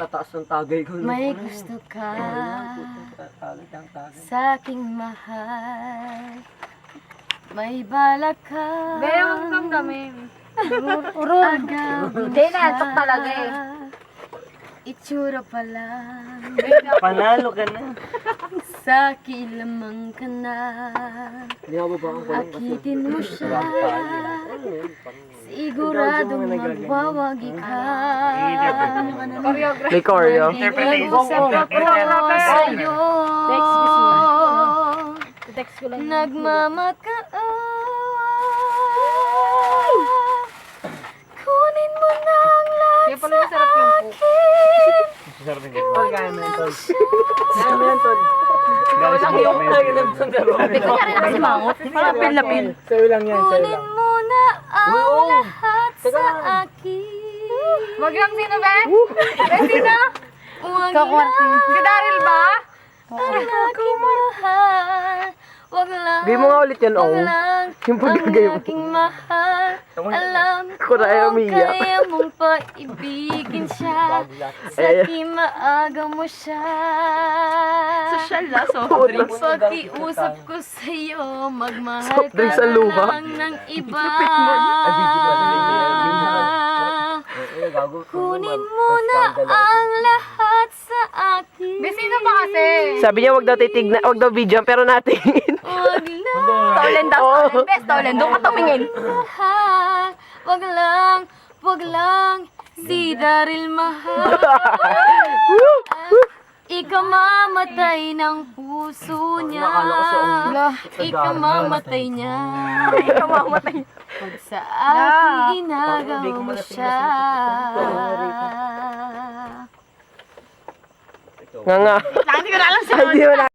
Tataas ng tagay ko. May gusto ka sa aking mahal. May balak ka. Bewang damdamin. Urong. Hindi na, tok talaga eh. Itsura pa lang. Panalo ka na. Sa kilamang ka na. Hindi ako ba ang kulang kasi. Akitin mo siya. Siguradong magbawagi ka. May choreo. Nag-iusap ako sa'yo. Text ko lang. Nagmamakaawa. Kunin mo na ang lahat Kaya pala masarap yung sa cook. akin. Kaya mo yan, Tol. Kaya mo yan, Tol. Ikaw lang yung... Sabi ko niya rin naman si Mangot. Parang pil-lapil. Sa'yo lang yan, sa'yo Kunin lang. mo na ang lahat sa akin. Wag lang sino, be? Be, sino? Wag lang Si Daryl ba? ang aking mahal. Wag lang. Di mo nga ulit yan, Wag oh. lang Yung paggagay mo. ang aking mahal. Alam Ako na ay ko umiiyak. kaya mong paibigin siya. Sa maaga mo siya. Social na, soft drinks. Pakiusap ko sa'yo, magmahal Soft ka drinks sa na luha. lang ng iba. Kunin Kunin mo na ang lahat sa akin. Be, sino ba kasi? Sabi niya wag daw titignan, wag daw video, pero natingin. Wag lang. Stolen daw, stolen. Be, stolen. Doon ka tumingin. Mahal. Wag lang. Si Daryl mahal. Ikamamatay ng puso niya. Ikamamatay niya. Kamamatay. Pag sa akin inagaw mo siya. Nga nga. Lang, hindi ko na alam Ay, di mo na.